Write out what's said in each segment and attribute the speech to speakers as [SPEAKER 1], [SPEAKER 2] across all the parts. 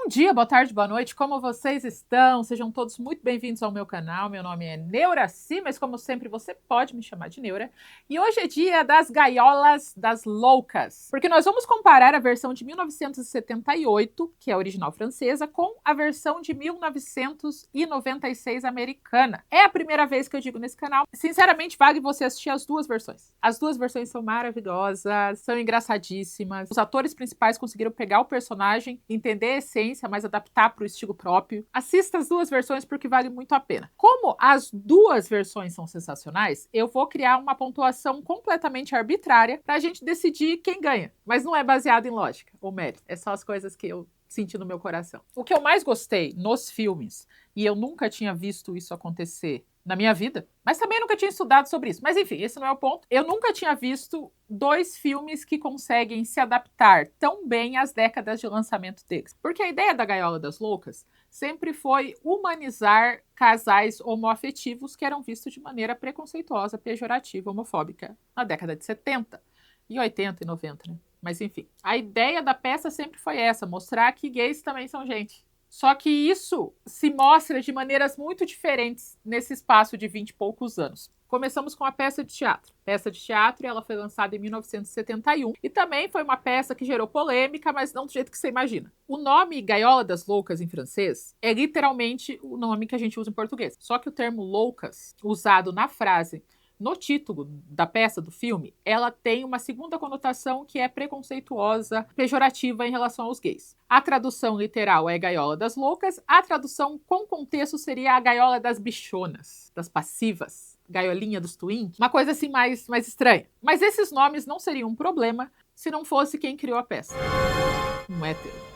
[SPEAKER 1] dia, boa tarde, boa noite, como vocês estão? Sejam todos muito bem-vindos ao meu canal. Meu nome é Neuraci, mas como sempre você pode me chamar de Neura. E hoje é dia das gaiolas das loucas, porque nós vamos comparar a versão de 1978, que é a original francesa, com a versão de 1996 americana. É a primeira vez que eu digo nesse canal. Sinceramente, vale você assistir as duas versões. As duas versões são maravilhosas, são engraçadíssimas. Os atores principais conseguiram pegar o personagem, entender a essência, mas adaptar para o estilo próprio. Assista as duas versões porque vale muito a pena. Como as duas versões são sensacionais, eu vou criar uma pontuação completamente arbitrária para a gente decidir quem ganha. Mas não é baseado em lógica ou mérito. É só as coisas que eu senti no meu coração. O que eu mais gostei nos filmes, e eu nunca tinha visto isso acontecer na minha vida, mas também nunca tinha estudado sobre isso. Mas enfim, esse não é o ponto. Eu nunca tinha visto dois filmes que conseguem se adaptar tão bem às décadas de lançamento deles. Porque a ideia da Gaiola das Loucas sempre foi humanizar casais homoafetivos que eram vistos de maneira preconceituosa, pejorativa, homofóbica na década de 70 e 80 e 90, né? Mas enfim, a ideia da peça sempre foi essa, mostrar que gays também são gente. Só que isso se mostra de maneiras muito diferentes nesse espaço de 20 e poucos anos. Começamos com a peça de teatro. Peça de teatro, ela foi lançada em 1971 e também foi uma peça que gerou polêmica, mas não do jeito que você imagina. O nome Gaiola das Loucas em francês é literalmente o nome que a gente usa em português. Só que o termo loucas, usado na frase, no título da peça, do filme, ela tem uma segunda conotação que é preconceituosa, pejorativa em relação aos gays. A tradução literal é Gaiola das Loucas, a tradução com contexto seria a Gaiola das Bichonas, das passivas, Gaiolinha dos Twins, uma coisa assim mais estranha. Mas esses nomes não seriam um problema se não fosse quem criou a peça. Um hétero.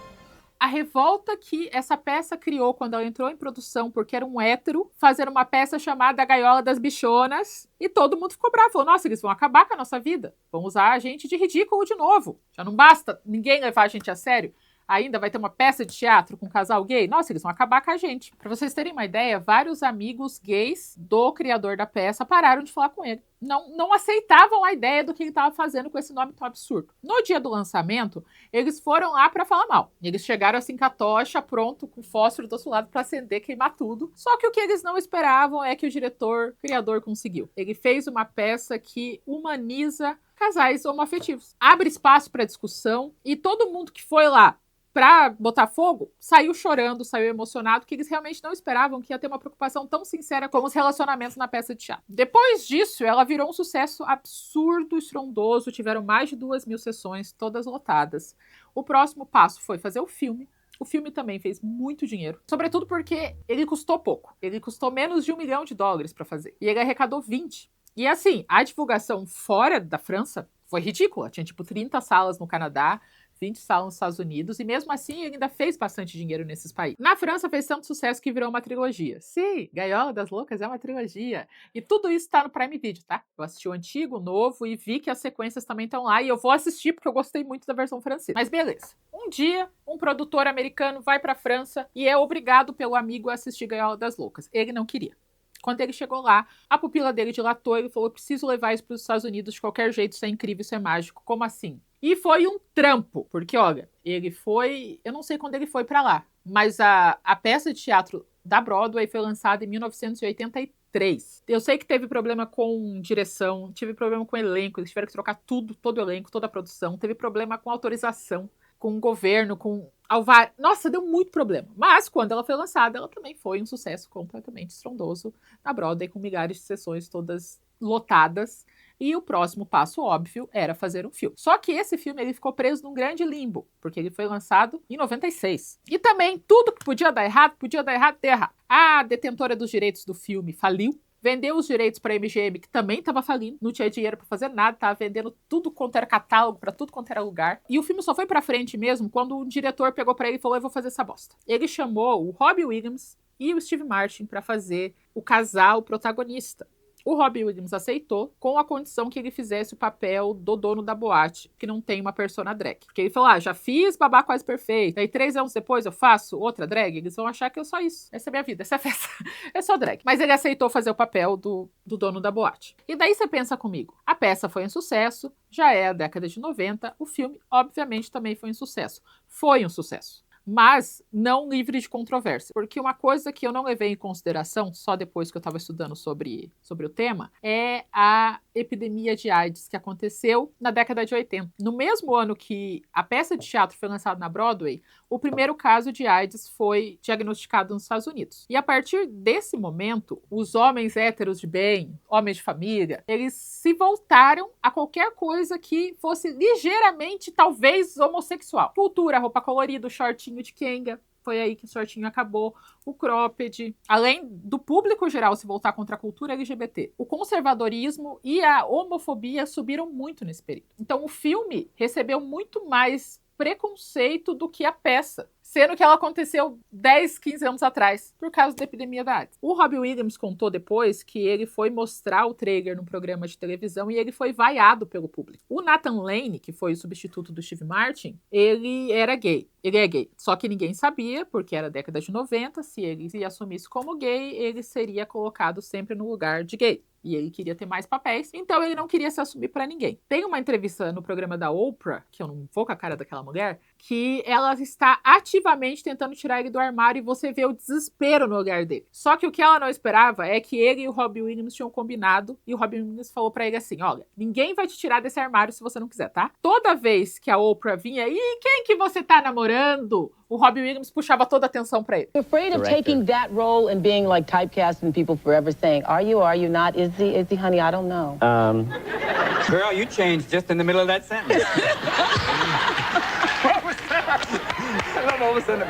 [SPEAKER 1] A revolta que essa peça criou quando ela entrou em produção, porque era um hétero, fazer uma peça chamada Gaiola das Bichonas, e todo mundo ficou bravo. Falou, nossa, eles vão acabar com a nossa vida. Vão usar a gente de ridículo de novo. Já não basta ninguém levar a gente a sério. Ainda vai ter uma peça de teatro com um casal gay? Nossa, eles vão acabar com a gente. Para vocês terem uma ideia, vários amigos gays do criador da peça pararam de falar com ele. Não aceitavam a ideia do que ele estava fazendo com esse nome tão absurdo. No dia do lançamento, eles foram lá para falar mal. Eles chegaram assim com a tocha, pronto, com fósforo do outro lado para acender, queimar tudo. Só que o que eles não esperavam é que o criador conseguiu. Ele fez uma peça que humaniza casais homoafetivos. Abre espaço para discussão e todo mundo que foi lá pra botar fogo, saiu chorando, saiu emocionado, que eles realmente não esperavam que ia ter uma preocupação tão sincera como os relacionamentos na peça de teatro. Depois disso, ela virou um sucesso absurdo, estrondoso, tiveram mais de 2.000 sessões, todas lotadas. O próximo passo foi fazer o filme. O filme também fez muito dinheiro, sobretudo porque ele custou pouco. Ele custou menos de $1 milhão para fazer, e ele arrecadou 20. E assim, a divulgação fora da França foi ridícula, tinha tipo 30 salas no Canadá, 20 salas nos Estados Unidos, e mesmo assim ele ainda fez bastante dinheiro nesses países. Na França fez tanto sucesso que virou uma trilogia. Sim, Gaiola das Loucas é uma trilogia. E tudo isso tá no Prime Video, tá? Eu assisti o antigo, o novo, e vi que as sequências também estão lá, e eu vou assistir porque eu gostei muito da versão francesa. Mas beleza. Um dia, um produtor americano vai pra França e é obrigado pelo amigo a assistir Gaiola das Loucas. Ele não queria. Quando ele chegou lá, a pupila dele dilatou e ele falou, preciso levar isso para os Estados Unidos de qualquer jeito, isso é incrível, isso é mágico, como assim? E foi um trampo, porque olha, ele foi, eu não sei quando ele foi para lá, mas a peça de teatro da Broadway foi lançada em 1983. Eu sei que teve problema com direção, tive problema com elenco, eles tiveram que trocar tudo, todo o elenco, toda a produção, teve problema com autorização, com o governo, com Alvar. Nossa, deu muito problema. Mas quando ela foi lançada, ela também foi um sucesso completamente estrondoso na Broadway, com milhares de sessões todas lotadas. E o próximo passo, óbvio, era fazer um filme. Só que esse filme ele ficou preso num grande limbo, porque ele foi lançado em 96. E também tudo que podia dar errado, deu errado. A detentora dos direitos do filme faliu. Vendeu os direitos para a MGM, que também estava falindo, não tinha dinheiro para fazer nada, estava vendendo tudo quanto era catálogo, para tudo quanto era lugar. E o filme só foi para frente mesmo quando o diretor pegou para ele e falou, eu vou fazer essa bosta. Ele chamou o Robbie Williams e o Steve Martin para fazer o casal protagonista. O Robbie Williams aceitou, com a condição que ele fizesse o papel do dono da boate, que não tem uma persona drag. Porque ele falou, já fiz Babá Quase Perfeita, aí 3 anos depois eu faço outra drag, eles vão achar que eu sou isso. Essa é a minha vida, essa é a festa. É só drag. Mas ele aceitou fazer o papel do dono da boate. E daí você pensa comigo, a peça foi um sucesso, já é a década de 90, o filme, obviamente, também foi um sucesso. Foi um sucesso. mas não livre de controvérsia. Porque uma coisa que eu não levei em consideração, só depois que eu estava estudando sobre o tema, é a epidemia de AIDS que aconteceu na década de 80. No mesmo ano que a peça de teatro foi lançada na Broadway, o primeiro caso de AIDS foi diagnosticado nos Estados Unidos. E a partir desse momento, os homens héteros de bem, homens de família, eles se voltaram a qualquer coisa que fosse ligeiramente, talvez, homossexual. Cultura, roupa colorida, shortinho de Kenga. Foi aí que o shortinho acabou, o cropped. Além do público geral se voltar contra a cultura LGBT, o conservadorismo e a homofobia subiram muito nesse período. Então o filme recebeu muito mais preconceito do que a peça, sendo que ela aconteceu 10, 15 anos atrás, por causa da epidemia da AIDS. O Robin Williams contou depois que ele foi mostrar o trailer num programa de televisão e ele foi vaiado pelo público. O Nathan Lane, que foi o substituto do Steve Martin, ele era gay. Ele é gay. Só que ninguém sabia, porque era década de 90, se ele se assumisse como gay, ele seria colocado sempre no lugar de gay. E ele queria ter mais papéis, então ele não queria se assumir pra ninguém. Tem uma entrevista no programa da Oprah, que eu não vou com a cara daquela mulher, que ela está ativamente tentando tirar ele do armário e você vê o desespero no olhar dele. Só que o que ela não esperava é que ele e o Robin Williams tinham combinado e o Robin Williams falou pra ele assim, olha, ninguém vai te tirar desse armário se você não quiser, tá? Toda vez que a Oprah vinha, e quem que você tá namorando? O Robin Williams puxava toda a atenção pra ele.
[SPEAKER 2] You're afraid of taking that role and being like typecast and people forever saying, are you or are you not? Is he, honey? I don't know.
[SPEAKER 3] Girl, you changed just in the middle of that sentence. What was that? I love all of a sudden.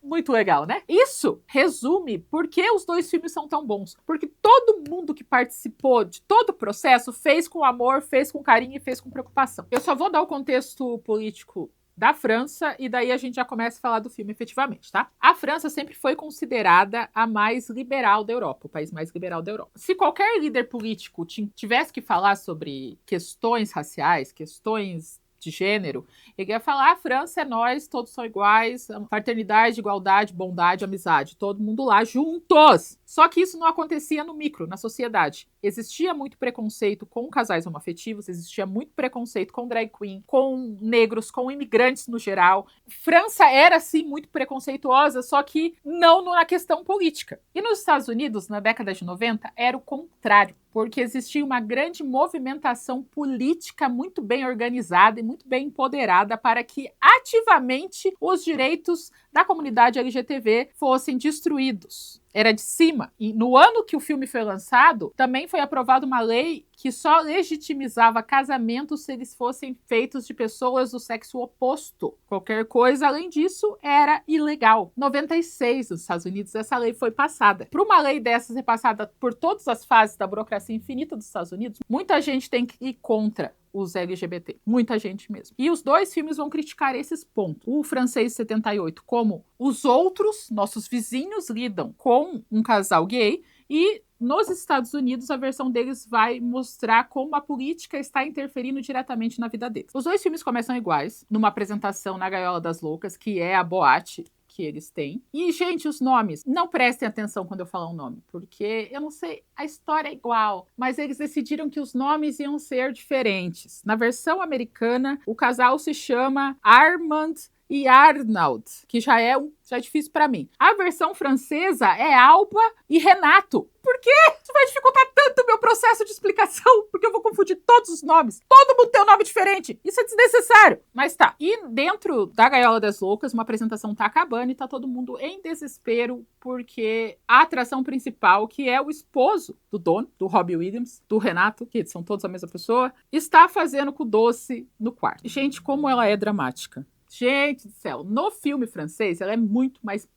[SPEAKER 1] Muito legal, né? Isso resume por que os dois filmes são tão bons. Porque todo mundo que participou de todo o processo fez com amor, fez com carinho e fez com preocupação. Eu só vou dar o contexto político da França, e daí a gente já começa a falar do filme efetivamente, tá? A França sempre foi considerada a mais liberal da Europa, o país mais liberal da Europa. Se qualquer líder político tivesse que falar sobre questões raciais, questões de gênero, ele ia falar, a França é nós, todos são iguais, fraternidade, igualdade, bondade, amizade, todo mundo lá juntos! Só que isso não acontecia no micro, na sociedade. Existia muito preconceito com casais homoafetivos, existia muito preconceito com drag queen, com negros, com imigrantes no geral. França era, sim, muito preconceituosa, só que não na questão política. E nos Estados Unidos, na década de 90, era o contrário, porque existia uma grande movimentação política muito bem organizada e muito bem empoderada para que ativamente os direitos da comunidade LGTB fossem destruídos. Era de cima. E no ano que o filme foi lançado, também foi aprovada uma lei que só legitimizava casamentos se eles fossem feitos de pessoas do sexo oposto. Qualquer coisa além disso era ilegal. Em 96, nos Estados Unidos, essa lei foi passada. Para uma lei dessa ser passada por todas as fases da burocracia infinita dos Estados Unidos, muita gente tem que ir contra os LGBT. Muita gente mesmo. E os dois filmes vão criticar esses pontos. O Francês 78, como os outros, nossos vizinhos, lidam com um casal gay, e nos Estados Unidos, a versão deles vai mostrar como a política está interferindo diretamente na vida deles. Os dois filmes começam iguais, numa apresentação na Gaiola das Loucas, que é a boate que eles têm. E, gente, os nomes, não prestem atenção quando eu falar um nome, porque eu não sei, a história é igual, mas eles decidiram que os nomes iam ser diferentes. Na versão americana, o casal se chama Armand e Arnaud, que já é difícil pra mim. A versão francesa é Alba e Renato. Por quê? Isso vai dificultar tanto o meu processo de explicação, porque eu vou confundir todos os nomes. Todo mundo tem um nome diferente. Isso é desnecessário. Mas tá. E dentro da Gaiola das Loucas, uma apresentação tá acabando e tá todo mundo em desespero, porque a atração principal, que é o esposo do dono, do Robin Williams, do Renato, que são todos a mesma pessoa, está fazendo com o doce no quarto. Gente, como ela é dramática. Gente do céu, no filme francês, ela é muito mais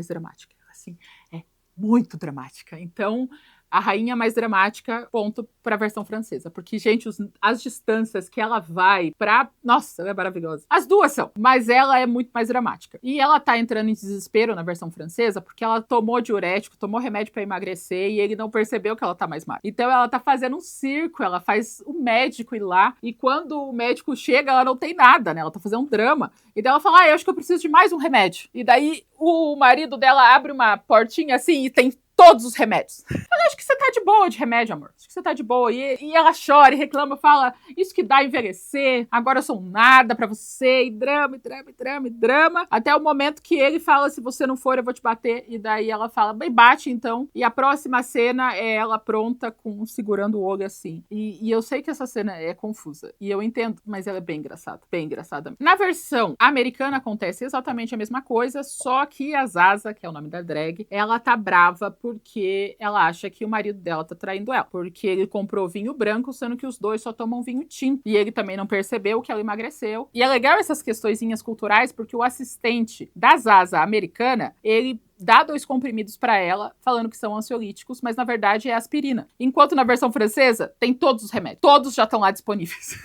[SPEAKER 1] dramática. Assim, é muito dramática. Então, a rainha mais dramática, ponto para a versão francesa. Porque, gente, as distâncias que ela vai pra... Nossa, ela é maravilhosa. As duas são, mas ela é muito mais dramática. E ela tá entrando em desespero na versão francesa porque ela tomou diurético, tomou remédio para emagrecer e ele não percebeu que ela tá mais magra. Então, ela tá fazendo um circo, ela faz o médico ir lá e quando o médico chega, ela não tem nada, né? Ela tá fazendo um drama. E daí ela fala, eu acho que eu preciso de mais um remédio. E daí o marido dela abre uma portinha assim e tem todos os remédios. acho que você tá de boa de remédio, amor. Acho que você tá de boa. E ela chora e reclama, fala, isso que dá envelhecer, agora eu sou nada pra você, e drama, e drama, e drama, e drama. Até o momento que ele fala, se você não for, eu vou te bater. E daí ela fala, bem, bate então. E a próxima cena é ela pronta, segurando o olho assim. E eu sei que essa cena é confusa. E eu entendo, mas ela é bem engraçada. Bem engraçada. Na versão americana acontece exatamente a mesma coisa, só que a Zaza, que é o nome da drag, ela tá brava porque ela acha que o marido dela tá traindo ela. Porque ele comprou vinho branco, sendo que os dois só tomam vinho tinto. E ele também não percebeu que ela emagreceu. E é legal essas questõezinhas culturais, porque o assistente da Zaza americana, ele dá 2 comprimidos pra ela, falando que são ansiolíticos, mas na verdade é aspirina. Enquanto na versão francesa, tem todos os remédios. Todos já estão lá disponíveis.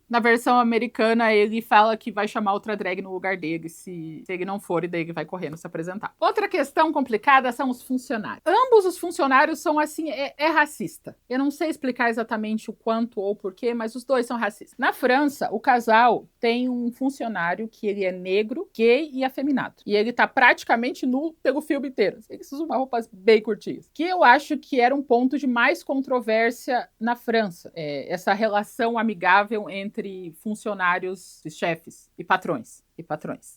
[SPEAKER 1] Na versão americana, ele fala que vai chamar outra drag no lugar dele, se ele não for, e daí ele vai correndo se apresentar. Outra questão complicada são os funcionários. Ambos os funcionários são assim, é racista. Eu não sei explicar exatamente o quanto ou porquê, mas os dois são racistas. Na França, o casal tem um funcionário que ele é negro, gay e afeminado. E ele tá praticamente nu pelo filme inteiro. Eles usam roupas bem curtinhas. Que eu acho que era um ponto de mais controvérsia na França. Essa relação amigável entre funcionários, chefes e patrões.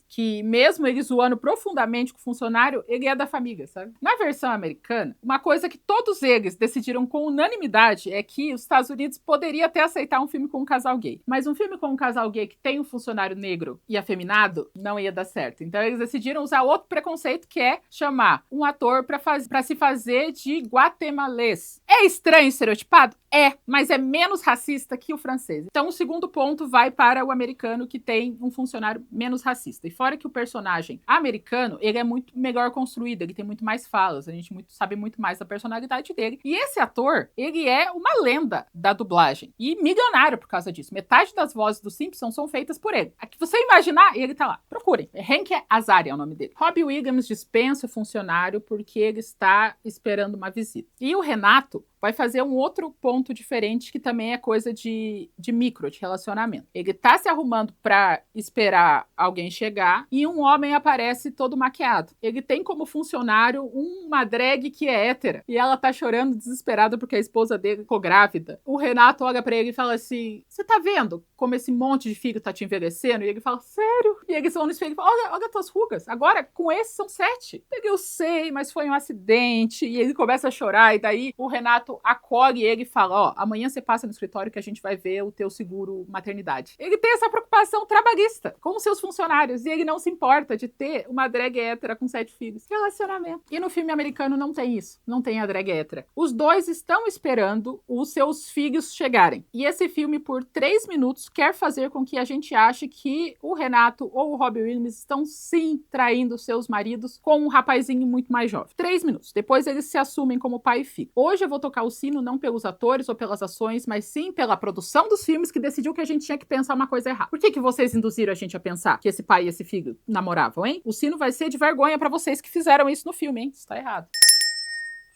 [SPEAKER 1] Que mesmo ele zoando profundamente com o funcionário, ele é da família, sabe? Na versão americana, uma coisa que todos eles decidiram com unanimidade é que os Estados Unidos poderia até aceitar um filme com um casal gay. Mas um filme com um casal gay que tem um funcionário negro e afeminado não ia dar certo. Então eles decidiram usar outro preconceito, que é chamar um ator pra se fazer de guatemalês. É estranho, estereotipado? É, mas é menos racista que o francês. Então o segundo ponto vai para o americano, que tem um funcionário menos racista. E fora que o personagem americano, ele é muito melhor construído, ele tem muito mais falas, a gente sabe muito mais da personalidade dele. E esse ator, ele é uma lenda da dublagem. E milionário por causa disso. Metade das vozes do Simpsons são feitas por ele. Aqui você imaginar, ele tá lá. Procurem. Hank Azaria é o nome dele. Robbie Williams dispensa o funcionário porque ele está esperando uma visita. E o Renato vai fazer um outro ponto diferente, que também é coisa de micro, de relacionamento. Ele tá se arrumando pra esperar alguém chegar e um homem aparece todo maquiado. Ele tem como funcionário uma drag que é hétera e ela tá chorando desesperada porque a esposa dele ficou grávida. O Renato olha pra ele e fala assim, você tá vendo como esse monte de filho tá te envelhecendo? E ele fala, sério? E eles vão no espelho e falam, olha tuas rugas, agora com esse são 7. Eu sei, mas foi um acidente. E ele começa a chorar e daí o Renato acolhe ele e fala, amanhã você passa no escritório que a gente vai ver o teu seguro maternidade. Ele tem essa preocupação trabalhista com os seus funcionários e ele não se importa de ter uma drag hétera com 7 filhos. Relacionamento. E no filme americano não tem isso. Não tem a drag hétera. Os dois estão esperando os seus filhos chegarem. E esse filme, por 3 minutos, quer fazer com que a gente ache que o Renato ou o Robbie Williams estão sim traindo seus maridos com um rapazinho muito mais jovem. 3 minutos. Depois eles se assumem como pai e filho. Hoje eu vou tocar o sino não pelos atores ou pelas ações, mas sim pela produção dos filmes, que decidiu que a gente tinha que pensar uma coisa errada. Por que vocês induziram a gente a pensar que esse pai e esse filho namoravam, hein? O sino vai ser de vergonha pra vocês que fizeram isso no filme, hein? Isso tá errado.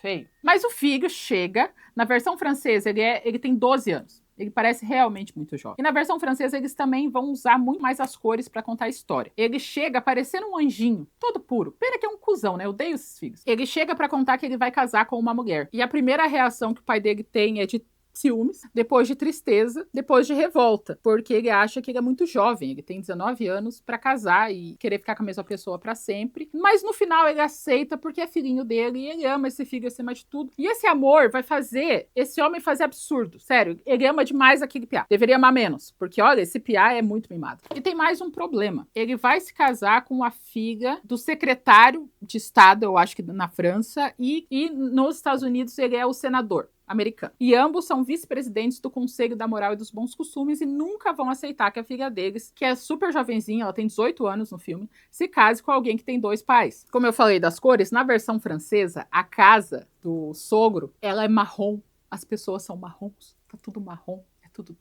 [SPEAKER 1] Feio. Mas o filho chega, na versão francesa ele tem 12 anos. Ele parece realmente muito jovem. E na versão francesa, eles também vão usar muito mais as cores pra contar a história. Ele chega parecendo um anjinho, todo puro. Pena que é um cuzão, né? Eu odeio esses filhos. Ele chega pra contar que ele vai casar com uma mulher. E a primeira reação que o pai dele tem é de ciúmes, depois de tristeza, depois de revolta, porque ele acha que ele é muito jovem, ele tem 19 anos pra casar e querer ficar com a mesma pessoa pra sempre, mas no final ele aceita porque é filhinho dele e ele ama esse filho acima de tudo, e esse amor vai fazer esse homem fazer absurdo, sério, ele ama demais aquele piá, deveria amar menos, porque olha, esse piá é muito mimado. E tem mais um problema, ele vai se casar com a filha do secretário de Estado, eu acho que na França, e nos Estados Unidos ele é o senador americano. E ambos são vice-presidentes do Conselho da Moral e dos Bons Costumes e nunca vão aceitar que a filha deles, que é super jovenzinha, ela tem 18 anos no filme, se case com alguém que tem 2 pais. Como eu falei das cores, na versão francesa, a casa do sogro, ela é marrom. As pessoas são marrons. Tá tudo marrom. É tudo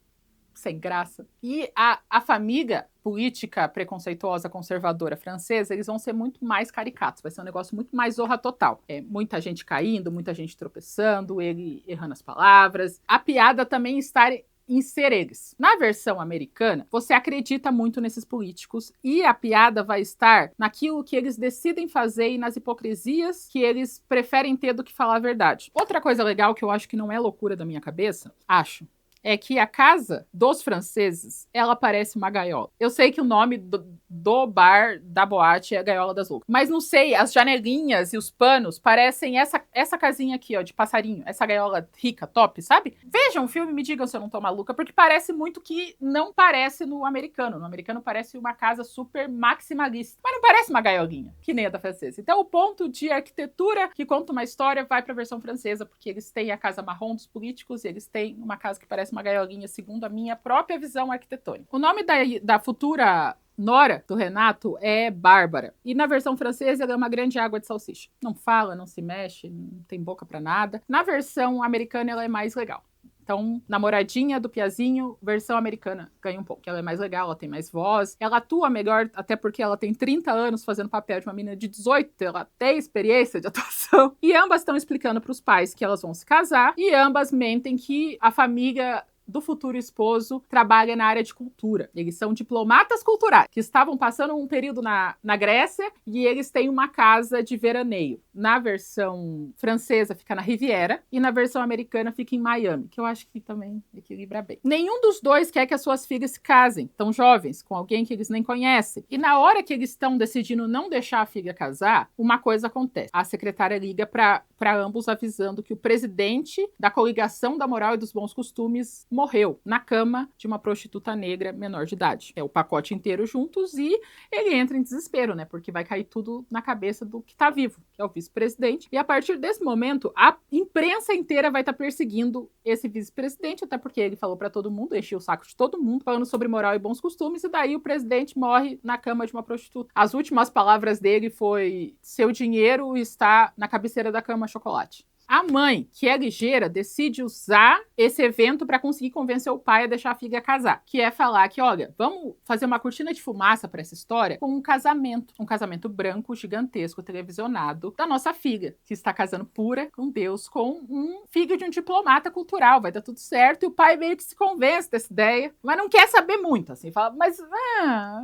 [SPEAKER 1] sem graça. E a família política preconceituosa conservadora francesa, eles vão ser muito mais caricatos, vai ser um negócio muito mais Zorra Total. Muita gente caindo, muita gente tropeçando, ele errando as palavras. A piada também está em ser eles. Na versão americana, você acredita muito nesses políticos e a piada vai estar naquilo que eles decidem fazer e nas hipocrisias que eles preferem ter do que falar a verdade. Outra coisa legal que eu acho que não é loucura da minha cabeça, é que a casa dos franceses, ela parece uma gaiola. Eu sei que o nome do bar, da boate, é a Gaiola das Loucas. Mas não sei, as janelinhas e os panos parecem essa casinha aqui, ó, de passarinho. Essa gaiola rica, top, sabe? Vejam o filme e me digam se eu não tô maluca, porque parece muito que não parece no americano. No americano parece uma casa super maximalista. Mas não parece uma gaiolinha, que nem a da francesa. Então o ponto de arquitetura que conta uma história vai pra versão francesa, porque eles têm a casa marrom dos políticos e eles têm uma casa que parece uma gaiolinha, segundo a minha própria visão arquitetônica. O nome da futura nora do Renato é Bárbara. E na versão francesa ela é uma grande água de salsicha. Não fala, não se mexe, não tem boca pra nada. Na versão americana ela é mais legal. Então, namoradinha do Piazinho, versão americana, ganha um pouco. Ela é mais legal, ela tem mais voz. Ela atua melhor, até porque ela tem 30 anos fazendo papel de uma menina de 18. Ela tem experiência de atuação. E ambas estão explicando pros pais que elas vão se casar. E ambas mentem que a família do futuro esposo trabalha na área de cultura. Eles são diplomatas culturais, que estavam passando um período na Grécia e eles têm uma casa de veraneio. Na versão francesa fica na Riviera e na versão americana fica em Miami, que eu acho que também equilibra bem. Nenhum dos dois quer que as suas filhas se casem, tão jovens, com alguém que eles nem conhecem. E na hora que eles estão decidindo não deixar a filha casar, uma coisa acontece. A secretária liga para ambos avisando que o presidente da coligação da moral e dos bons costumes morreu na cama de uma prostituta negra menor de idade. É o pacote inteiro juntos e ele entra em desespero, né? Porque vai cair tudo na cabeça do que tá vivo, que é o vice-presidente. E a partir desse momento, a imprensa inteira vai estar perseguindo esse vice-presidente, até porque ele falou pra todo mundo, encheu o saco de todo mundo, falando sobre moral e bons costumes, e daí o presidente morre na cama de uma prostituta. As últimas palavras dele foi: seu dinheiro está na cabeceira da cama, chocolate. A mãe, que é ligeira, decide usar esse evento para conseguir convencer o pai a deixar a filha casar. Que é falar que, olha, vamos fazer uma cortina de fumaça para essa história com um casamento branco, gigantesco, televisionado, da nossa filha, que está casando pura com Deus, com um filho de um diplomata cultural. Vai dar tudo certo. E o pai meio que se convence dessa ideia, mas não quer saber muito, assim. Fala, mas,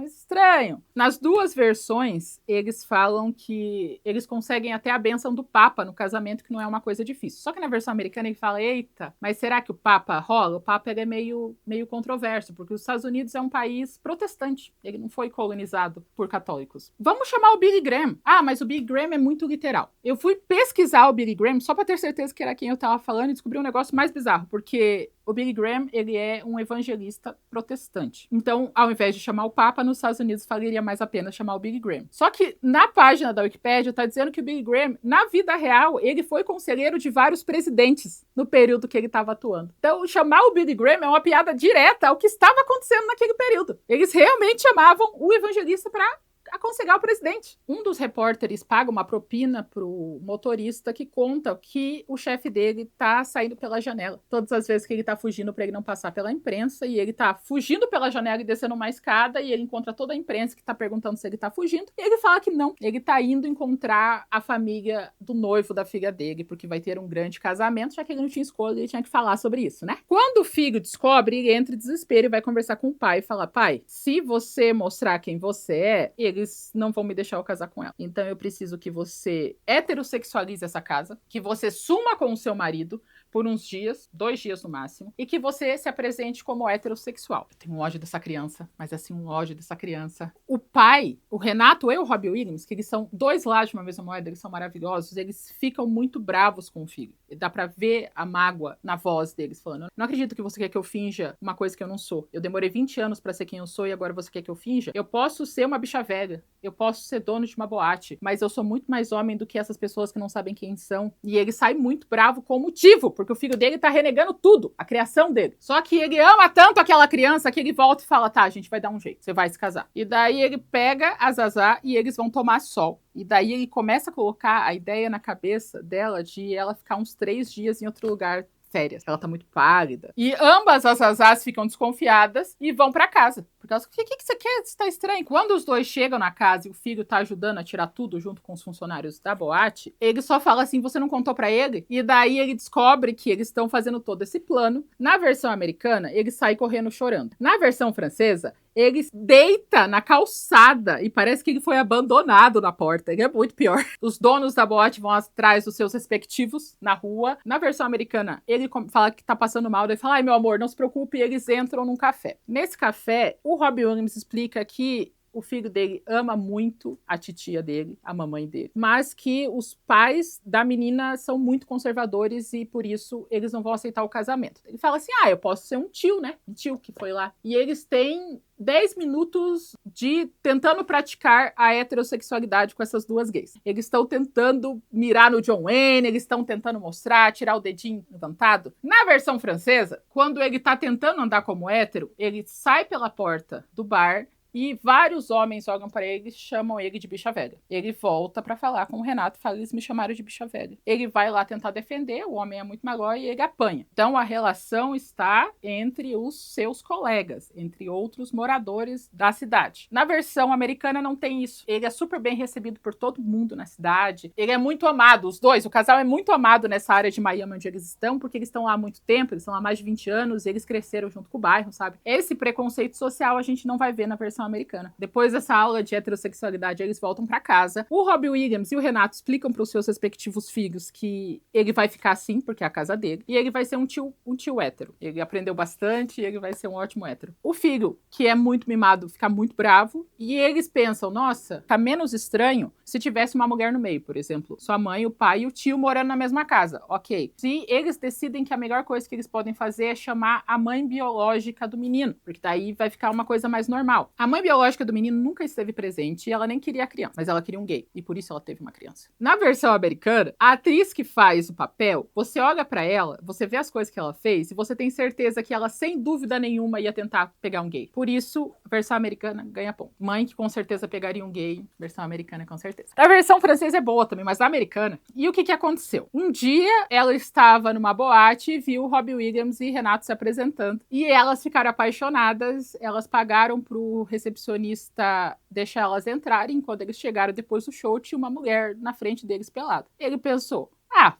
[SPEAKER 1] estranho. Nas duas versões, eles falam que eles conseguem até a bênção do Papa no casamento, que não é uma coisa difícil. Só que na versão americana ele fala, eita, mas será que o Papa rola? O Papa ele é meio controverso, porque os Estados Unidos é um país protestante. Ele não foi colonizado por católicos. Vamos chamar o Billy Graham. Ah, mas o Billy Graham é muito literal. Eu fui pesquisar o Billy Graham só pra ter certeza que era quem eu tava falando e descobri um negócio mais bizarro, porque o Billy Graham, ele é um evangelista protestante. Então, ao invés de chamar o Papa, nos Estados Unidos valeria mais a pena chamar o Billy Graham. Só que na página da Wikipédia tá dizendo que o Billy Graham, na vida real, ele foi conselheiro de vários presidentes no período que ele estava atuando. Então, chamar o Billy Graham é uma piada direta ao que estava acontecendo naquele período. Eles realmente chamavam o evangelista para aconselhar o presidente. Um dos repórteres paga uma propina pro motorista que conta que o chefe dele tá saindo pela janela. Todas as vezes que ele tá fugindo pra ele não passar pela imprensa, e ele tá fugindo pela janela e descendo uma escada, e ele encontra toda a imprensa que tá perguntando se ele tá fugindo, e ele fala que não. Ele tá indo encontrar a família do noivo da filha dele, porque vai ter um grande casamento, já que ele não tinha escolha, ele tinha que falar sobre isso, né? Quando o filho descobre, ele entra em desespero e vai conversar com o pai e falar, pai, se você mostrar quem você é, eles não vão me deixar eu casar com ela. Então eu preciso que você heterossexualize essa casa, que você suma com o seu marido por uns dias, 2 dias no máximo, e que você se apresente como heterossexual. Eu tenho um ódio dessa criança, mas assim, um ódio dessa criança. O pai, o Renato e o Robbie Williams, que eles são 2 lados de uma mesma moeda, eles são maravilhosos, eles ficam muito bravos com o filho. Dá pra ver a mágoa na voz deles, falando, não acredito que você quer que eu finja uma coisa que eu não sou. Eu demorei 20 anos pra ser quem eu sou e agora você quer que eu finja? Eu posso ser uma bicha velha, eu posso ser dono de uma boate, mas eu sou muito mais homem do que essas pessoas que não sabem quem são. E ele sai muito bravo com motivo, porque o filho dele tá renegando tudo, a criação dele. Só que ele ama tanto aquela criança que ele volta e fala, tá, a gente vai dar um jeito, você vai se casar. E daí ele pega a Zazá e eles vão tomar sol. E daí ele começa a colocar a ideia na cabeça dela de ela ficar uns 3 dias em outro lugar séria, ela tá muito pálida. E ambas as Zazás ficam desconfiadas e vão pra casa. Porque elas, o que você quer? Isso tá estranho. Quando os dois chegam na casa e o filho tá ajudando a tirar tudo junto com os funcionários da boate, ele só fala assim, você não contou pra ele? E daí ele descobre que eles estão fazendo todo esse plano. Na versão americana, ele sai correndo chorando. Na versão francesa, ele deita na calçada e parece que ele foi abandonado na porta. Ele é muito pior. Os donos da boate vão atrás dos seus respectivos na rua. Na versão americana, ele fala que tá passando mal. Ele fala, ai, meu amor, não se preocupe. E eles entram num café. Nesse café, o Robin Williams explica que o filho dele ama muito a titia dele, a mamãe dele, mas que os pais da menina são muito conservadores e por isso eles não vão aceitar o casamento. Ele fala assim, eu posso ser um tio, né? Um tio que foi lá. E eles têm 10 minutos de tentando praticar a heterossexualidade com essas duas gays. Eles estão tentando mirar no John Wayne, eles estão tentando mostrar, tirar o dedinho levantado. Na versão francesa, quando ele tá tentando andar como hétero, ele sai pela porta do bar e vários homens olham para ele e chamam ele de bicha velha. Ele volta para falar com o Renato e fala, eles me chamaram de bicha velha. Ele vai lá tentar defender, o homem é muito maior e ele apanha. Então a relação está entre os seus colegas, entre outros moradores da cidade. Na versão americana não tem isso. Ele é super bem recebido por todo mundo na cidade. Ele é muito amado, os dois. O casal é muito amado nessa área de Miami onde eles estão, porque eles estão lá há muito tempo, eles estão lá há mais de 20 anos, eles cresceram junto com o bairro, sabe? Esse preconceito social a gente não vai ver na versão americana. Depois dessa aula de heterossexualidade, eles voltam pra casa. O Robin Williams e o Renato explicam pros seus respectivos filhos que ele vai ficar assim, porque é a casa dele, e ele vai ser um tio hétero. Ele aprendeu bastante e ele vai ser um ótimo hétero. O filho, que é muito mimado, fica muito bravo, e eles pensam, nossa, tá menos estranho se tivesse uma mulher no meio, por exemplo. Sua mãe, o pai e o tio morando na mesma casa. Ok. Se eles decidem que a melhor coisa que eles podem fazer é chamar a mãe biológica do menino, porque daí vai ficar uma coisa mais normal. A mãe biológica do menino nunca esteve presente e ela nem queria a criança, mas ela queria um gay, e por isso ela teve uma criança. Na versão americana, a atriz que faz o papel, você olha pra ela, você vê as coisas que ela fez e você tem certeza que ela, sem dúvida nenhuma, ia tentar pegar um gay. Por isso, a versão americana ganha ponto. Mãe que com certeza pegaria um gay, versão americana com certeza. A versão francesa é boa também, mas a americana... E o que aconteceu? Um dia, ela estava numa boate e viu Robin Williams e Renato se apresentando. E elas ficaram apaixonadas, elas pagaram pro recepcionista deixar elas entrarem. Quando eles chegaram depois do show, tinha uma mulher na frente deles pelada. Ele pensou,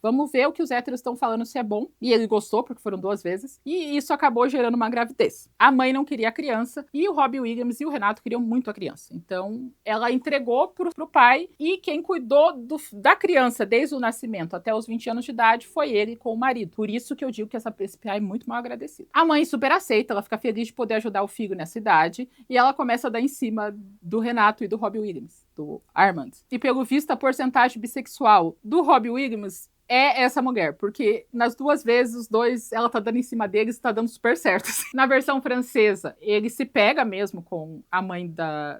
[SPEAKER 1] vamos ver o que os héteros estão falando se é bom. E ele gostou, porque foram 2 vezes. E isso acabou gerando uma gravidez. A mãe não queria a criança e o Robin Williams e o Renato queriam muito a criança. Então, ela entregou pro pai e quem cuidou da criança desde o nascimento até os 20 anos de idade foi ele com o marido. Por isso que eu digo que esse pai é muito mal agradecido. A mãe super aceita, ela fica feliz de poder ajudar o filho nessa idade e ela começa a dar em cima do Renato e do Robin Williams, do Armand. E pelo visto, a porcentagem bissexual do Robin Williams é essa mulher, porque nas 2 vezes os dois, ela tá dando em cima deles e tá dando super certo. Na versão francesa, ele se pega mesmo com a mãe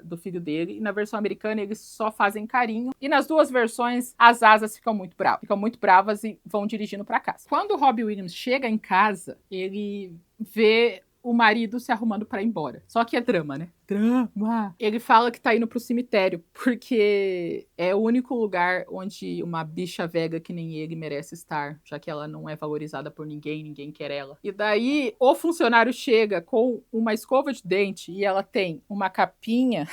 [SPEAKER 1] do filho dele, e na versão americana eles só fazem carinho, e nas 2 versões as asas ficam muito bravas e vão dirigindo pra casa. Quando o Robin Williams chega em casa, ele vê o marido se arrumando pra ir embora. Só que é drama, né? Drama! Ele fala que tá indo pro cemitério, porque é o único lugar onde uma bicha velha que nem ele merece estar, já que ela não é valorizada por ninguém, ninguém quer ela. E daí, o funcionário chega com uma escova de dente e ela tem uma capinha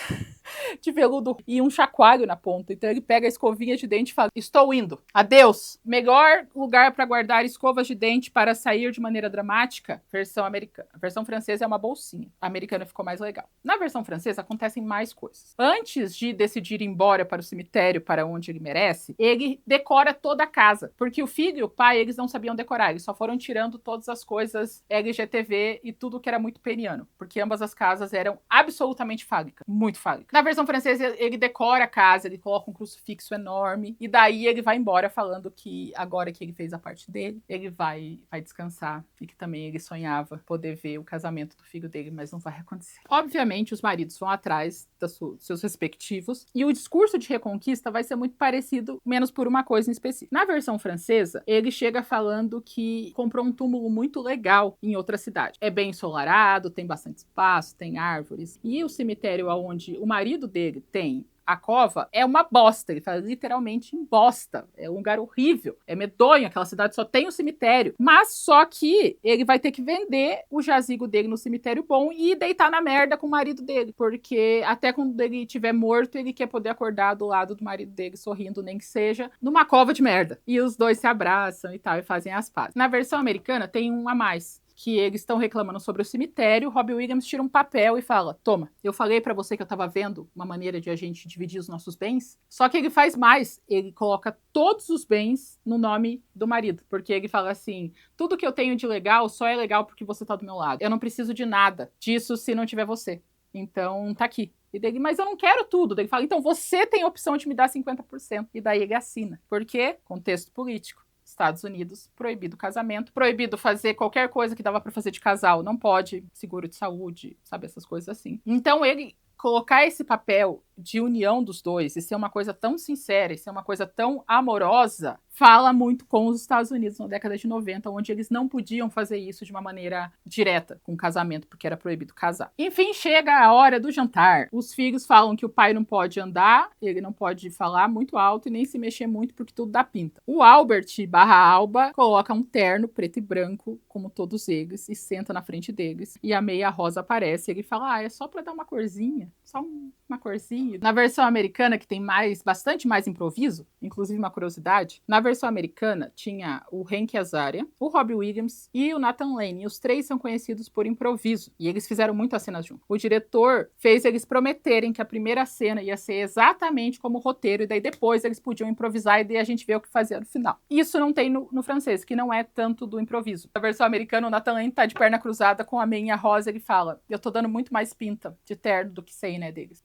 [SPEAKER 1] de veludo e um chacoalho na ponta. Então ele pega a escovinha de dente e fala, estou indo, adeus. Melhor lugar para guardar escovas de dente para sair de maneira dramática, versão americana. A versão francesa é uma bolsinha. A americana ficou mais legal. Na versão francesa acontecem mais coisas. Antes de decidir ir embora para o cemitério, para onde ele merece, ele decora toda a casa. Porque o filho e o pai, eles não sabiam decorar. Eles só foram tirando todas as coisas LGTV e tudo que era muito peniano. Porque ambas as casas eram absolutamente fálicas. Muito fálicas. Na versão francesa, ele decora a casa, ele coloca um crucifixo enorme. E daí ele vai embora falando que agora que ele fez a parte dele, ele vai descansar. E que também ele sonhava poder ver o casamento do filho dele, mas não vai acontecer. Obviamente, os maridos vão atrás dos seus respectivos. E o discurso de reconquista vai ser muito parecido, menos por uma coisa em específico. Na versão francesa, ele chega falando que comprou um túmulo muito legal em outra cidade. É bem ensolarado, tem bastante espaço, tem árvores. E o cemitério onde o marido dele tem a cova é uma bosta. Ele fala literalmente em bosta. É um lugar horrível. É medonho. Aquela cidade só tem um cemitério. Mas só que ele vai ter que vender o jazigo dele no cemitério bom e deitar na merda com o marido dele. Porque até quando ele estiver morto, ele quer poder acordar do lado do marido dele, sorrindo, nem que seja, numa cova de merda. E os dois se abraçam e tal, e fazem as pazes. Na versão americana, tem um a mais. Que eles estão reclamando sobre o cemitério, Robbie Williams tira um papel e fala, toma, eu falei pra você que eu tava vendo uma maneira de a gente dividir os nossos bens, só que ele faz mais, ele coloca todos os bens no nome do marido, porque ele fala assim, tudo que eu tenho de legal só é legal porque você tá do meu lado, eu não preciso de nada disso se não tiver você, então tá aqui. E daí, mas eu não quero tudo. Daí ele fala, então você tem a opção de me dar 50%. E daí ele assina. Por quê? Contexto político. Estados Unidos, proibido casamento, proibido fazer qualquer coisa que dava pra fazer de casal, não pode, seguro de saúde, sabe, essas coisas assim. Então ele colocar esse papel de união dos dois e ser uma coisa tão sincera e ser uma coisa tão amorosa, fala muito com os Estados Unidos na década de 90, onde eles não podiam fazer isso de uma maneira direta com o casamento, porque era proibido casar. Enfim, chega a hora do jantar. Os filhos falam que o pai não pode andar, ele não pode falar muito alto e nem se mexer muito porque tudo dá pinta. O Albert/Alba coloca um terno preto e branco, como todos eles, e senta na frente deles. E a meia rosa aparece e ele fala, é só pra dar uma corzinha, só uma corzinha. Na versão americana, que tem bastante mais improviso, inclusive uma curiosidade, na versão americana tinha o Hank Azaria, o Robbie Williams e o Nathan Lane. E os três são conhecidos por improviso. E eles fizeram muitas cenas juntos. O diretor fez eles prometerem que a primeira cena ia ser exatamente como o roteiro, e daí depois eles podiam improvisar e daí a gente vê o que fazia no final. Isso não tem no francês, que não é tanto do improviso. Na versão americana, o Nathan Lane tá de perna cruzada com a meia rosa, ele fala, eu tô dando muito mais pinta de terno do que sei, né, deles.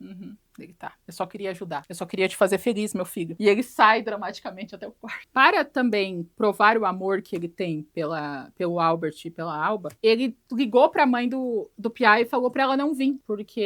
[SPEAKER 1] Ele tá. Eu só queria ajudar. Eu só queria te fazer feliz, meu filho. E ele sai dramaticamente até o quarto. Para também provar o amor que ele tem pelo Albert e pela Alba, ele ligou pra mãe do Pia e falou pra ela não vir, porque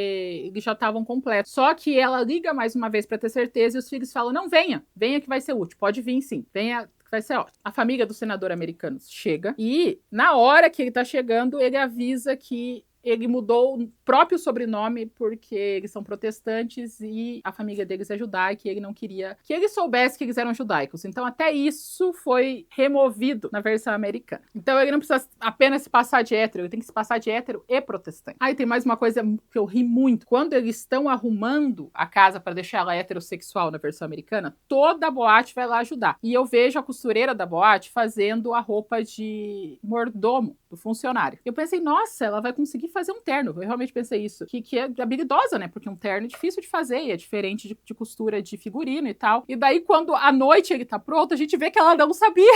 [SPEAKER 1] eles já estavam completos. Só que ela liga mais uma vez pra ter certeza e os filhos falam, não, venha que vai ser útil. Pode vir sim. Venha, que vai ser ótimo. A família do senador americano chega e na hora que ele tá chegando, ele avisa que ele mudou o próprio sobrenome porque eles são protestantes e a família deles é judaica e ele não queria que ele soubesse que eles eram judaicos. Então até isso foi removido na versão americana. Então ele não precisa apenas se passar de hétero, ele tem que se passar de hétero e protestante. Aí tem mais uma coisa que eu ri muito. Quando eles estão arrumando a casa para deixar ela heterossexual na versão americana, toda a boate vai lá ajudar. E eu vejo a costureira da boate fazendo a roupa de mordomo do funcionário. Eu pensei, nossa, ela vai conseguir fazer um terno. Eu realmente pensei isso. Que é habilidosa, né? Porque um terno é difícil de fazer e é diferente de costura de figurino e tal. E daí, quando à noite ele tá pronto, a gente vê que ela não sabia.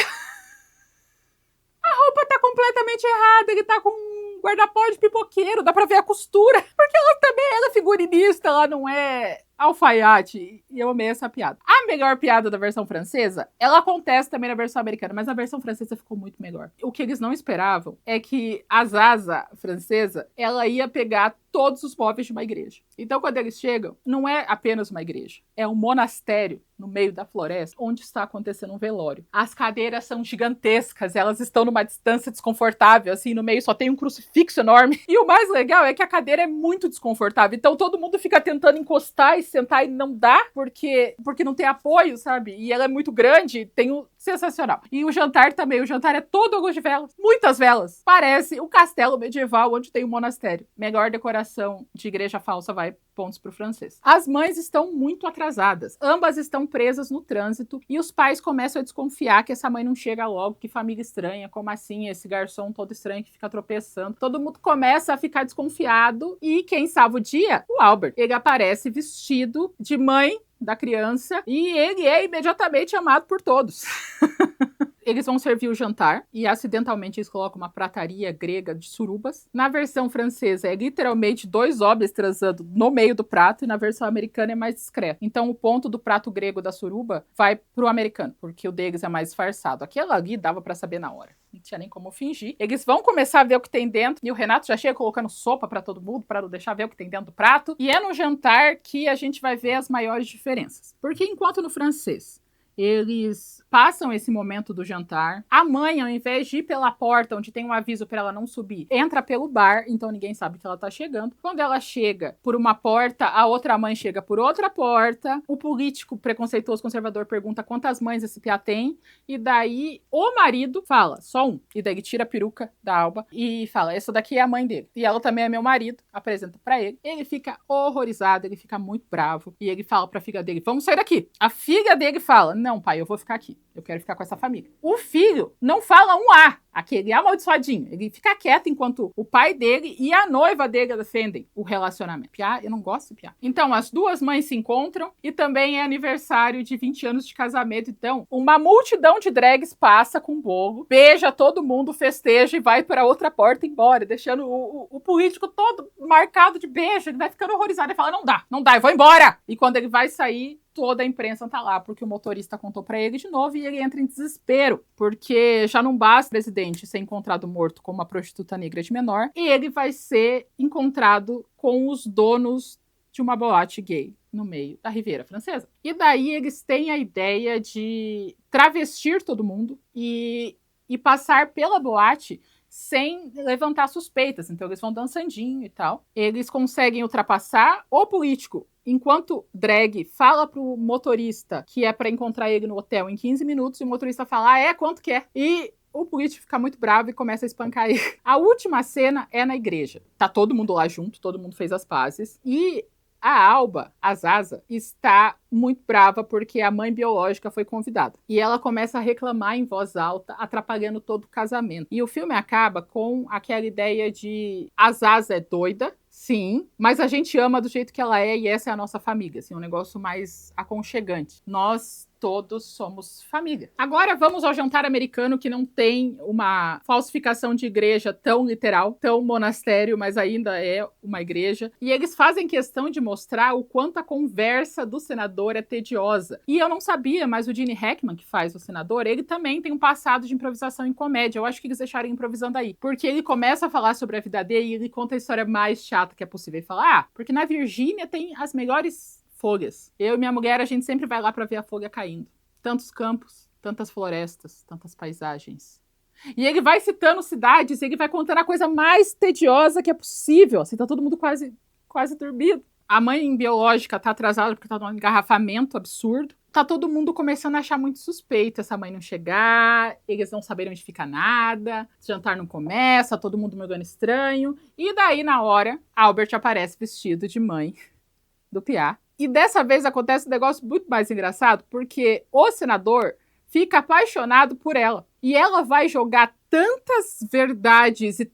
[SPEAKER 1] A roupa tá completamente errada. Ele tá com um guarda-pó de pipoqueiro. Dá pra ver a costura. Porque ela é figurinista, ela não é alfaiate, e eu amei essa piada. A melhor piada da versão francesa, ela acontece também na versão americana, mas na versão francesa ficou muito melhor. O que eles não esperavam é que a Zaza francesa, ela ia pegar todos os móveis de uma igreja. Então, quando eles chegam, não é apenas uma igreja, é um monastério no meio da floresta, onde está acontecendo um velório. As cadeiras são gigantescas, elas estão numa distância desconfortável, assim, no meio só tem um crucifixo enorme. E o mais legal é que a cadeira é muito desconfortável, então todo mundo fica tentando encostar e sentar e não dá, porque não tem apoio, sabe? E ela é muito grande, tem um sensacional. E o jantar também, o jantar é todo à luz de velas, muitas velas. Parece um castelo medieval onde tem um monastério. Melhor decoração de igreja falsa, vai pontos pro francês. As mães estão muito atrasadas. Ambas estão presas no trânsito e os pais começam a desconfiar que essa mãe não chega logo, que família estranha, como assim, esse garçom todo estranho que fica tropeçando. Todo mundo começa a ficar desconfiado e quem salva o dia? O Albert. Ele aparece vestido de mãe da criança e ele é imediatamente amado por todos. Eles vão servir o jantar e acidentalmente eles colocam uma prataria grega de surubas. Na versão francesa é literalmente 2 homens transando no meio do prato e na versão americana é mais discreto. Então o ponto do prato grego da suruba vai pro americano, porque o deles é mais disfarçado. Aquela ali dava pra saber na hora. Não tinha nem como fingir. Eles vão começar a ver o que tem dentro e o Renato já chega colocando sopa pra todo mundo, pra não deixar ver o que tem dentro do prato. E é no jantar que a gente vai ver as maiores diferenças. Porque enquanto no francês Eles passam esse momento do jantar. A mãe, ao invés de ir pela porta, onde tem um aviso para ela não subir, entra pelo bar, então ninguém sabe que ela tá chegando. Quando ela chega por uma porta, a outra mãe chega por outra porta. O político preconceituoso conservador pergunta quantas mães esse piá tem, e daí o marido fala, só um. E daí ele tira a peruca da Alba e fala, essa daqui é a mãe dele. E ela também é meu marido, apresenta pra ele. Ele fica horrorizado, ele fica muito bravo. E ele fala pra filha dele, vamos sair daqui. A filha dele fala, não, pai, eu vou ficar aqui. Eu quero ficar com essa família. O filho não fala um A, aquele amaldiçoadinho. Ele fica quieto enquanto o pai dele e a noiva dele defendem o relacionamento. Piá, eu não gosto de piá. Então, as duas mães se encontram e também é aniversário de 20 anos de casamento. Então, uma multidão de drags passa com bolo, beija todo mundo, festeja e vai para outra porta embora, deixando o político todo marcado de beijo. Ele vai ficando horrorizado e fala, não dá, eu vou embora. E quando ele vai sair, toda a imprensa tá lá, porque o motorista contou pra ele de novo e ele entra em desespero, porque já não basta o presidente ser encontrado morto com uma prostituta negra de menor, e ele vai ser encontrado com os donos de uma boate gay no meio da Riviera Francesa. E daí eles têm a ideia de travestir todo mundo e passar pela boate sem levantar suspeitas. Então eles vão dançandinho e tal. Eles conseguem ultrapassar o político. Enquanto drag fala pro motorista que é pra encontrar ele no hotel em 15 minutos, e o motorista fala, quanto que é? E o político fica muito bravo e começa a espancar ele. A última cena é na igreja. Tá todo mundo lá junto, todo mundo fez as pazes. E a Alba, a Zaza, está muito brava porque a mãe biológica foi convidada. E ela começa a reclamar em voz alta, atrapalhando todo o casamento. E o filme acaba com aquela ideia de a Zaza é doida, sim, mas a gente ama do jeito que ela é e essa é a nossa família. Assim, um negócio mais aconchegante. Nós todos somos família. Agora vamos ao jantar americano, que não tem uma falsificação de igreja tão literal, tão monastério, mas ainda é uma igreja. E eles fazem questão de mostrar o quanto a conversa do senador é tediosa. E eu não sabia, mas o Gene Hackman, que faz o senador, ele também tem um passado de improvisação em comédia. Eu acho que eles deixaram improvisando aí. Porque ele começa a falar sobre a vida dele e ele conta a história mais chata que é possível. Ele fala, porque na Virgínia tem as melhores folhas. Eu e minha mulher, a gente sempre vai lá pra ver a folha caindo. Tantos campos, tantas florestas, tantas paisagens. E ele vai citando cidades, e ele vai contando a coisa mais tediosa que é possível. Assim, tá todo mundo quase dormindo. A mãe biológica tá atrasada porque tá num engarrafamento absurdo. Tá todo mundo começando a achar muito suspeito essa mãe não chegar, eles não saberem onde fica nada, o jantar não começa, todo mundo me olhando estranho. E daí, na hora, Albert aparece vestido de mãe do piá. E dessa vez acontece um negócio muito mais engraçado, porque o senador fica apaixonado por ela. E ela vai jogar tantas verdades e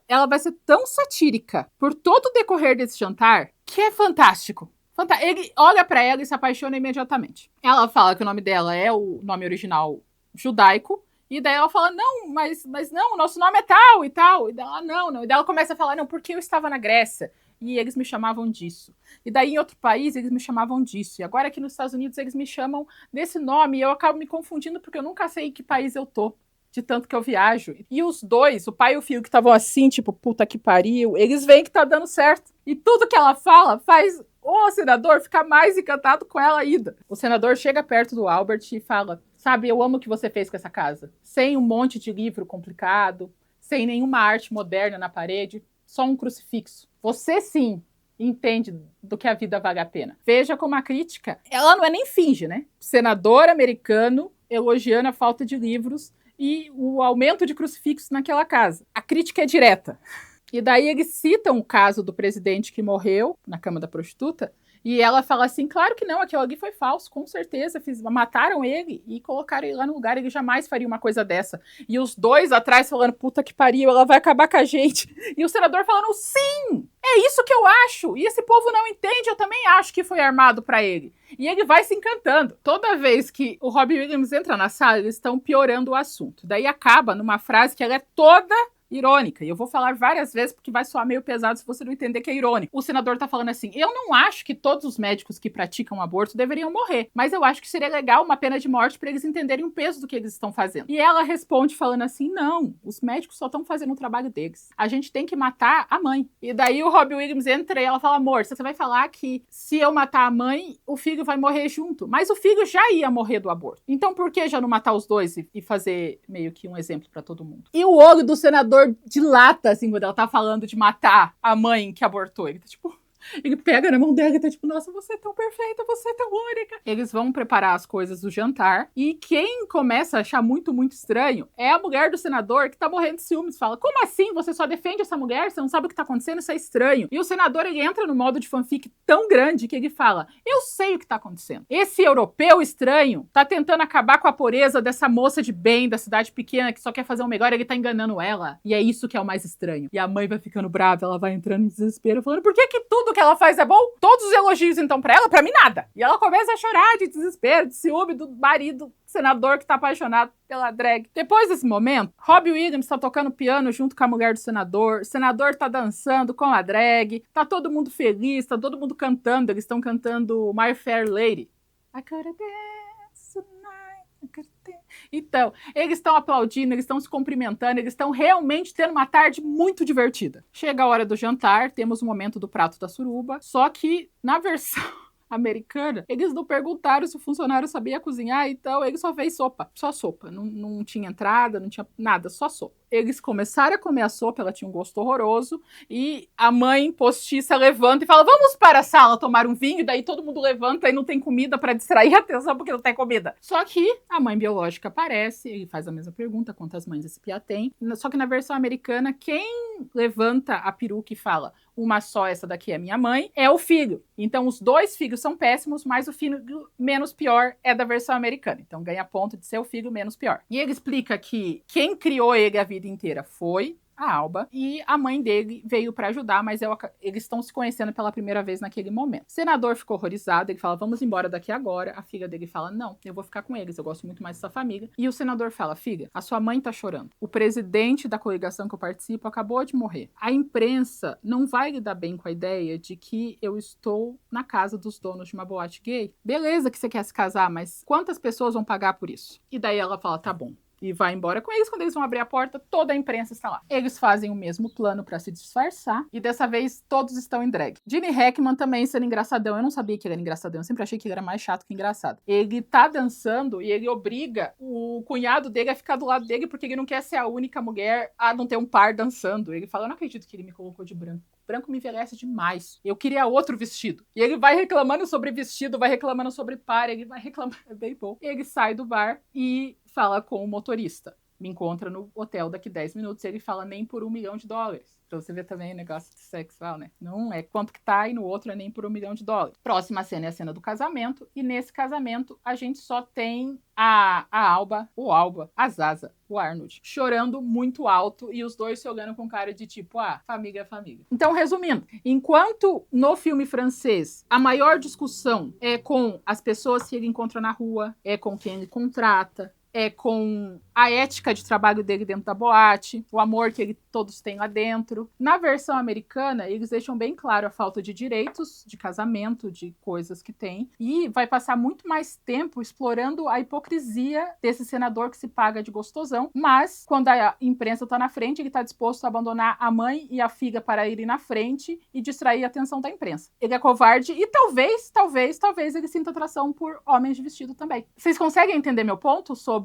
[SPEAKER 1] ela vai ser tão satírica por todo o decorrer desse jantar, que é fantástico. Ele olha pra ela e se apaixona imediatamente. Ela fala que o nome dela é o nome original judaico, e daí ela fala, não, mas não, o nosso nome é tal e tal. E daí ela, não. E daí ela começa a falar, não, porque eu estava na Grécia. E eles me chamavam disso. E daí em outro país eles me chamavam disso. E agora aqui nos Estados Unidos eles me chamam desse nome. E eu acabo me confundindo porque eu nunca sei em que país eu tô, de tanto que eu viajo. E os dois, o pai e o filho que estavam assim, tipo, puta que pariu, eles veem que tá dando certo. E tudo que ela fala faz o senador ficar mais encantado com ela ainda. O senador chega perto do Albert e fala, sabe, eu amo o que você fez com essa casa. Sem um monte de livro complicado, sem nenhuma arte moderna na parede, só um crucifixo. Você sim entende do que a vida vale a pena. Veja como a crítica, ela não é nem finge, né? Senador americano elogiando a falta de livros e o aumento de crucifixos naquela casa. A crítica é direta. E daí eles citam o caso do presidente que morreu na cama da prostituta, e ela fala assim, claro que não, aquilo ali foi falso, com certeza, mataram ele e colocaram ele lá no lugar, ele jamais faria uma coisa dessa. E os dois atrás falando, puta que pariu, ela vai acabar com a gente. E o senador falando, sim, é isso que eu acho, e esse povo não entende, eu também acho que foi armado pra ele. E ele vai se encantando. Toda vez que o Robbie Williams entra na sala, eles estão piorando o assunto. Daí acaba numa frase que ela é toda irônica. E eu vou falar várias vezes porque vai soar meio pesado se você não entender que é irônico. O senador tá falando assim, eu não acho que todos os médicos que praticam aborto deveriam morrer, mas eu acho que seria legal uma pena de morte para eles entenderem o peso do que eles estão fazendo. E ela responde falando assim, não, os médicos só estão fazendo o trabalho deles. A gente tem que matar a mãe. E daí o Robbie Williams entra e ela fala, amor, você vai falar que se eu matar a mãe, o filho vai morrer junto. Mas o filho já ia morrer do aborto. Então por que já não matar os dois e fazer meio que um exemplo pra todo mundo? E o olho do senador dilata, assim, quando ela tá falando de matar a mãe que abortou. Ele tá tipo... Ele pega na mão dela e tá tipo, nossa, você é tão perfeita, você é tão única. Eles vão preparar as coisas do jantar e quem começa a achar muito, muito estranho é a mulher do senador que tá morrendo de ciúmes. Fala, como assim? Você só defende essa mulher? Você não sabe o que tá acontecendo? Isso é estranho. E o senador, ele entra no modo de fanfic tão grande que ele fala, eu sei o que tá acontecendo. Esse europeu estranho tá tentando acabar com a pureza dessa moça de bem da cidade pequena que só quer fazer o melhor, ele tá enganando ela. E é isso que é o mais estranho. E a mãe vai ficando brava, ela vai entrando em desespero, falando, por que tudo que ela faz é bom? Todos os elogios, então, pra ela, pra mim, nada. E ela começa a chorar de desespero, de ciúme do marido senador que tá apaixonado pela drag. Depois desse momento, Robbie Williams tá tocando piano junto com a mulher do senador, o senador tá dançando com a drag, tá todo mundo feliz, tá todo mundo cantando, eles estão cantando My Fair Lady. I coulda danced tonight, I coulda danced. Então, eles estão aplaudindo, eles estão se cumprimentando, eles estão realmente tendo uma tarde muito divertida. Chega a hora do jantar, temos o momento do prato da suruba, só que na versão americana, eles não perguntaram se o funcionário sabia cozinhar, então ele só fez sopa. Só sopa. Não tinha entrada, não tinha nada, só sopa. Eles começaram a comer a sopa, ela tinha um gosto horroroso, e a mãe postiça levanta e fala, vamos para a sala tomar um vinho, e daí todo mundo levanta e não tem comida para distrair a atenção porque não tem comida. Só que a mãe biológica aparece, ele faz a mesma pergunta, quantas mães esse piá tem, só que na versão americana, quem levanta a peruca e fala, uma só, essa daqui é minha mãe, é o filho. Então os dois filhos são péssimos, mas o filho menos pior é da versão americana. Então ganha ponto de ser o filho menos pior. E ele explica que quem criou ele a vida inteira foi a Alba, e a mãe dele veio para ajudar, mas eles estão se conhecendo pela primeira vez naquele momento. O senador ficou horrorizado, ele fala, vamos embora daqui agora. A filha dele fala, não, eu vou ficar com eles, eu gosto muito mais dessa família. E o senador fala, filha, a sua mãe tá chorando. O presidente da coligação que eu participo acabou de morrer. A imprensa não vai lidar bem com a ideia de que eu estou na casa dos donos de uma boate gay. Beleza que você quer se casar, mas quantas pessoas vão pagar por isso? E daí ela fala, tá bom. E vai embora com eles. Quando eles vão abrir a porta, toda a imprensa está lá. Eles fazem o mesmo plano para se disfarçar. E dessa vez, todos estão em drag. Jimmy Hackman também sendo engraçadão. Eu não sabia que ele era engraçadão. Eu sempre achei que ele era mais chato que engraçado. Ele tá dançando e ele obriga o cunhado dele a ficar do lado dele porque ele não quer ser a única mulher a não ter um par dançando. Ele fala, eu não acredito que ele me colocou de branco. Branco me envelhece demais. Eu queria outro vestido. E ele vai reclamando sobre vestido, vai reclamando sobre par, ele vai reclamando. É bem bom. Ele sai do bar e fala com o motorista. Me encontra no hotel daqui 10 minutos. E ele fala nem por $1 milhão. Pra você ver também o negócio sexual, né? Não é quanto que tá e no outro é nem por $1 milhão. Próxima cena é a cena do casamento. E nesse casamento a gente só tem a Alba, a Zaza, o Arnold, chorando muito alto e os dois se olhando com cara de tipo, família é família. Então, resumindo, enquanto no filme francês a maior discussão é com as pessoas que ele encontra na rua, é com quem ele contrata, é com a ética de trabalho dele dentro da boate, o amor que todos têm lá dentro. Na versão americana, eles deixam bem claro a falta de direitos, de casamento, de coisas que tem, e vai passar muito mais tempo explorando a hipocrisia desse senador que se paga de gostosão, mas quando a imprensa tá na frente, ele tá disposto a abandonar a mãe e a filha para irem na frente e distrair a atenção da imprensa. Ele é covarde e talvez ele sinta atração por homens de vestido também. Vocês conseguem entender meu ponto sobre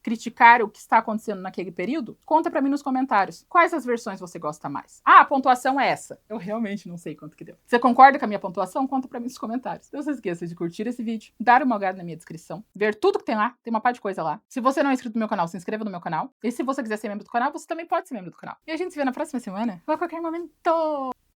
[SPEAKER 1] criticar o que está acontecendo naquele período? Conta pra mim nos comentários. Quais as versões você gosta mais? A pontuação é essa. Eu realmente não sei quanto que deu. Você concorda com a minha pontuação? Conta pra mim nos comentários. Não se esqueça de curtir esse vídeo, dar uma olhada na minha descrição, ver tudo que tem lá. Tem uma parte de coisa lá. Se você não é inscrito no meu canal, se inscreva no meu canal. E se você quiser ser membro do canal, você também pode ser membro do canal. E a gente se vê na próxima semana ou a qualquer momento.